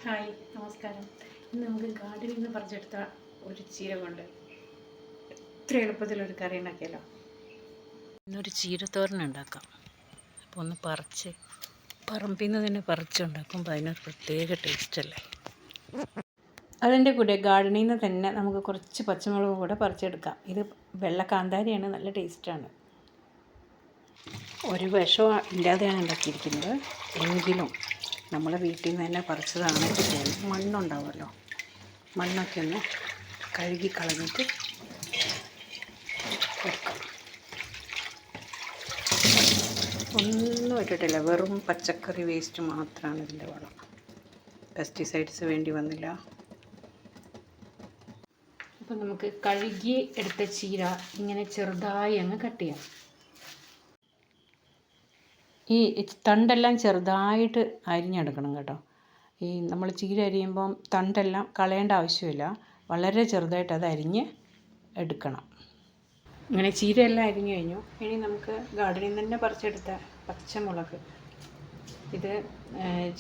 Hi, നമസ്കാരം. ഇന്ന് നമുക്ക് ഗാർഡനിൽ നിന്ന് പറിച്ചെടുത്ത ഒരു ചീര കൊണ്ട് എത്ര എളുപ്പത്തിലൊരു കറി ഉണ്ടാക്കിയല്ലോ. ഇന്നൊരു ചീരത്തോരൻ ഉണ്ടാക്കാം. അപ്പോൾ ഒന്ന് പറിച്ച് പറമ്പിൽ നിന്ന് തന്നെ പറിച്ചുണ്ടാക്കുമ്പോൾ അതിനൊരു പ്രത്യേക ടേസ്റ്റല്ലേ. അതിൻ്റെ കൂടെ ഗാർഡനിൽ നിന്ന് തന്നെ നമുക്ക് കുറച്ച് പച്ചമുളക് കൂടെ പറിച്ചെടുക്കാം. ഇത് വെള്ള കാന്താരിയാണ്, നല്ല ടേസ്റ്റാണ്. ഒരു വിഷം ഇല്ലാതെയാണ് ഉണ്ടാക്കിയിരിക്കുന്നത്. എങ്കിലും നമ്മളെ വീട്ടിൽ നിന്ന് തന്നെ പറിച്ചതാണ്. മണ്ണുണ്ടാവുമല്ലോ, മണ്ണൊക്കെ ഒന്ന് കഴുകി കളഞ്ഞിട്ട് കൊടുക്കാം. ഒന്നും ഇട്ടിട്ടില്ല, വെറും പച്ചക്കറി വേസ്റ്റ് മാത്രമാണ് ഇതിൻ്റെ വളം. പെസ്റ്റിസൈഡ്സ് വേണ്ടി വന്നില്ല. അപ്പം നമുക്ക് കഴുകി എടുത്ത ചീര ഇങ്ങനെ ചെറുതായി അങ്ങ് കട്ട് ചെയ്യാം. ഈ തണ്ടെല്ലാം ചെറുതായിട്ട് അരിഞ്ഞെടുക്കണം കേട്ടോ. ഈ നമ്മൾ ചീര അരിയുമ്പം തണ്ടെല്ലാം കളയേണ്ട ആവശ്യമില്ല, വളരെ ചെറുതായിട്ട് അത് അരിഞ്ഞ് എടുക്കണം. ഇങ്ങനെ ചീരയെല്ലാം അരിഞ്ഞു കഴിഞ്ഞു. ഇനി നമുക്ക് ഗാർഡനിൽ നിന്ന് തന്നെ പറിച്ചെടുത്ത പച്ചമുളക്, ഇത്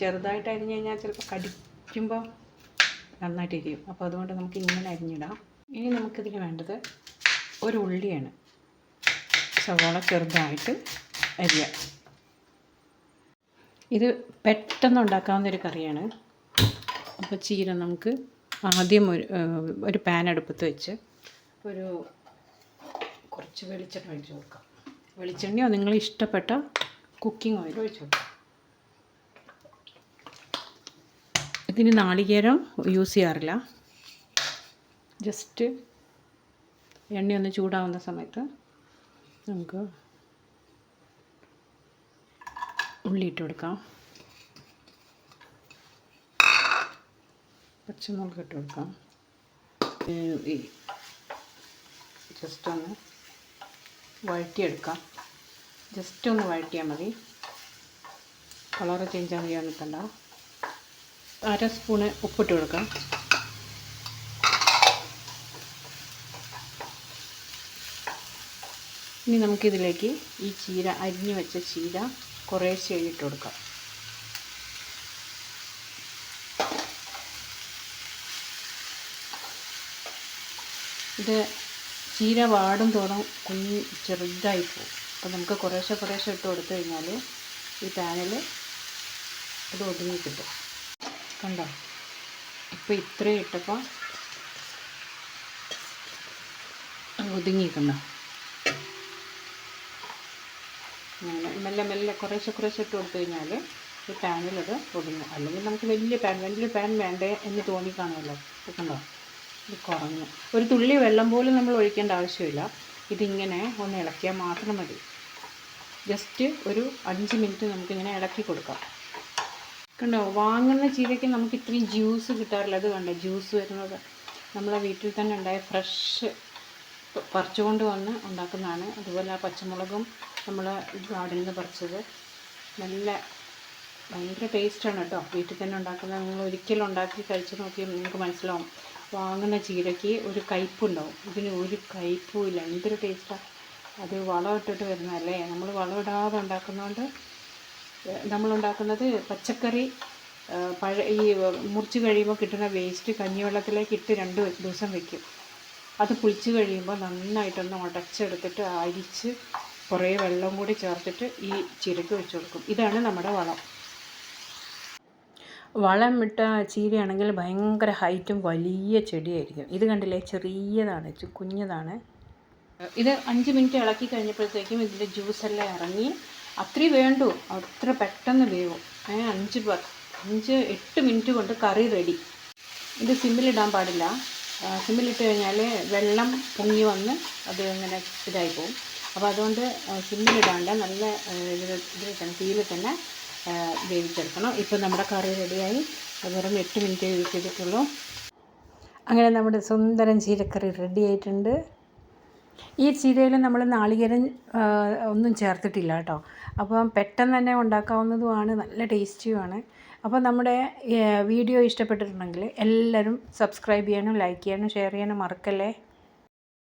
ചെറുതായിട്ട് അരിഞ്ഞു കഴിഞ്ഞാൽ ചിലപ്പോൾ കടിക്കുമ്പോൾ നന്നായിട്ട് ഇരിക്കും. അപ്പോൾ അതുകൊണ്ട് നമുക്ക് ഇങ്ങനെ അരിഞ്ഞിടാം. ഇനി നമുക്കിതിന് വേണ്ടത് ഒരു ഉള്ളിയാണ്. സവാള ചെറുതായിട്ട് അരിയാം. ഇത് പെട്ടെന്ന് ഉണ്ടാക്കാവുന്നൊരു കറിയാണ്. അപ്പോൾ ചീര നമുക്ക് ആദ്യം ഒരു പാൻ അടുപ്പത്ത് വെച്ച് കുറച്ച് വെളിച്ചെണ്ണ ഒഴിച്ച് കൊടുക്കാം. വെളിച്ചെണ്ണയോ നിങ്ങൾ ഇഷ്ടപ്പെട്ട കുക്കിംഗ് ഓയിൽ ഒഴിച്ച് കൊടുക്കാം. ഇതിന് നാളികേരം യൂസ് ചെയ്യാറില്ല. ജസ്റ്റ് എണ്ണയൊന്ന് ചൂടാവുന്ന സമയത്ത് നമുക്ക് ഉള്ളി ഇട്ട് കൊടുക്കാം. പച്ചമുളക് ഇട്ട് കൊടുക്കാം. ജസ്റ്റ് ഒന്ന് വഴറ്റിയെടുക്കാം. ജസ്റ്റ് ഒന്ന് വഴറ്റിയാൽ മതി, കളറ് ചേഞ്ച് ആകാൻ നിൽക്കണ്ട. 1/2 സ്പൂണ് ഉപ്പിട്ട് കൊടുക്കാം. ഇനി നമുക്കിതിലേക്ക് ഈ ചീര, അരിഞ്ഞു വെച്ച ചീര കുറേശ്ശെ ഇട്ട് കൊടുക്കാം. ഇത് ചീര വാടും തോറും ചെറുതായി പോകും. അപ്പോൾ നമുക്ക് കുറേശ്ശെ ഇട്ട് കൊടുത്തു കഴിഞ്ഞാൽ ഈ പാനിൽ അത് ഒതുങ്ങി കിട്ടും. കണ്ടോ, ഇപ്പോൾ ഇത്രയും ഇട്ടപ്പോൾ ഒതുങ്ങിക്കണ്ടോ. അങ്ങനെ മെല്ലെ കുറേശ്ശെ ഇട്ട് കൊടുത്തു കഴിഞ്ഞാൽ ഈ പാനിലത് ഒതുങ്ങും. അല്ലെങ്കിൽ നമുക്ക് വലിയ പാൻ വേണ്ടേ എന്ന് തോന്നിക്കാണുമല്ലോ. കണ്ടോ, ഇത് കുറഞ്ഞു. ഒരു തുള്ളി വെള്ളം പോലും നമ്മൾ ഒഴിക്കേണ്ട ആവശ്യമില്ല. ഇതിങ്ങനെ ഒന്ന് ഇളക്കിയാൽ മാത്രം മതി. ജസ്റ്റ് ഒരു 5 മിനിറ്റ് നമുക്കിങ്ങനെ ഇളക്കി കൊടുക്കാം. കണ്ടോ, വാങ്ങുന്ന ചീരയ്ക്ക് നമുക്ക് ഇത്രയും ജ്യൂസ് കിട്ടാറില്ല. അത് കണ്ടോ, ജ്യൂസ് വരുന്നത് നമ്മളെ വീട്ടിൽ തന്നെ ഉണ്ടായ ഫ്രഷ് പറിച്ചുകൊണ്ട് വന്ന് ഉണ്ടാക്കുന്നതാണ്. അതുപോലെ ആ പച്ചമുളകും നമ്മൾ ഗാർഡനിൽ നിന്ന് പറിച്ചത് ഭയങ്കര ടേസ്റ്റാണ് കേട്ടോ. വീട്ടിൽ തന്നെ ഉണ്ടാക്കുന്നത് നിങ്ങൾ ഒരിക്കലും ഉണ്ടാക്കി കഴിച്ച് നോക്കിയാൽ നിങ്ങൾക്ക് മനസ്സിലാവും. വാങ്ങുന്ന ചീരയ്ക്ക് ഒരു കയ്പ്പുണ്ടാവും, ഇതിന് ഒരു കയ്പ്പും ഇല്ല. എന്തൊരു ടേസ്റ്റാണ്. അത് വളം ഇട്ടിട്ട് വരുന്നതല്ലേ. നമ്മൾ വളം ഇടാതെ ഉണ്ടാക്കുന്നതുകൊണ്ട് നമ്മളുണ്ടാക്കുന്നത് പച്ചക്കറി ഈ മുറിച്ച് കഴിയുമ്പോൾ കിട്ടുന്ന വേസ്റ്റ് കഞ്ഞിവെള്ളത്തിലേക്ക് ഇട്ട് 2 ദിവസം വയ്ക്കും. അത് പുളിച്ച് കഴിയുമ്പോൾ നന്നായിട്ടൊന്ന് ഉടച്ചെടുത്തിട്ട് അരിച്ച് കുറേ വെള്ളം കൂടി ചേർത്തിട്ട് ഈ ചീരയ്ക്ക് വെച്ച് കൊടുക്കും. ഇതാണ് നമ്മുടെ വളം. വളം ഇട്ട ചീരയാണെങ്കിൽ ഭയങ്കര ഹൈറ്റും വലിയ ചെടിയായിരിക്കും. ഇത് കണ്ടില്ലേ, ചെറിയതാണ്, കുഞ്ഞതാണ്. ഇത് 5 മിനിറ്റ് ഇളക്കി കഴിഞ്ഞപ്പോഴത്തേക്കും ഇതിൻ്റെ ജ്യൂസെല്ലാം ഇറങ്ങി. അത്രയും വേണ്ടു, അത്ര പെട്ടെന്ന് വേവും. 5-8 മിനിറ്റ് കൊണ്ട് കറി റെഡി. ഇത് സിമ്മിലിടാൻ പാടില്ല. സിമ്മിലിട്ട് കഴിഞ്ഞാൽ വെള്ളം പൊങ്ങി വന്ന് അത് ഇങ്ങനെ ഇതായി പോകും. അപ്പോൾ അതുകൊണ്ട് സിമ്മിലിടാണ്ട് നല്ല തീയിൽ തന്നെ വേവിച്ചെടുക്കണം. ഇപ്പോൾ നമ്മുടെ കറി റെഡിയായി. വെറും 8 മിനിറ്റ് വേവിച്ചെടുത്തുള്ളൂ. അങ്ങനെ നമ്മുടെ സുന്ദരൻ ചീരക്കറി റെഡി ആയിട്ടുണ്ട്. ഈ ചീരയിൽ നമ്മൾ നാളികേരം ഒന്നും ചേർത്തിട്ടില്ല കേട്ടോ. അപ്പം പെട്ടെന്ന് തന്നെ ഉണ്ടാക്കാവുന്നതുമാണ്, നല്ല ടേസ്റ്റിയുമാണ്. അപ്പോൾ നമ്മുടെ വീഡിയോ ഇഷ്ടപ്പെട്ടിട്ടുണ്ടെങ്കിൽ എല്ലാവരും സബ്സ്ക്രൈബ് ചെയ്യാനും ലൈക്ക് ചെയ്യാനും ഷെയർ ചെയ്യാനും മറക്കല്ലേ.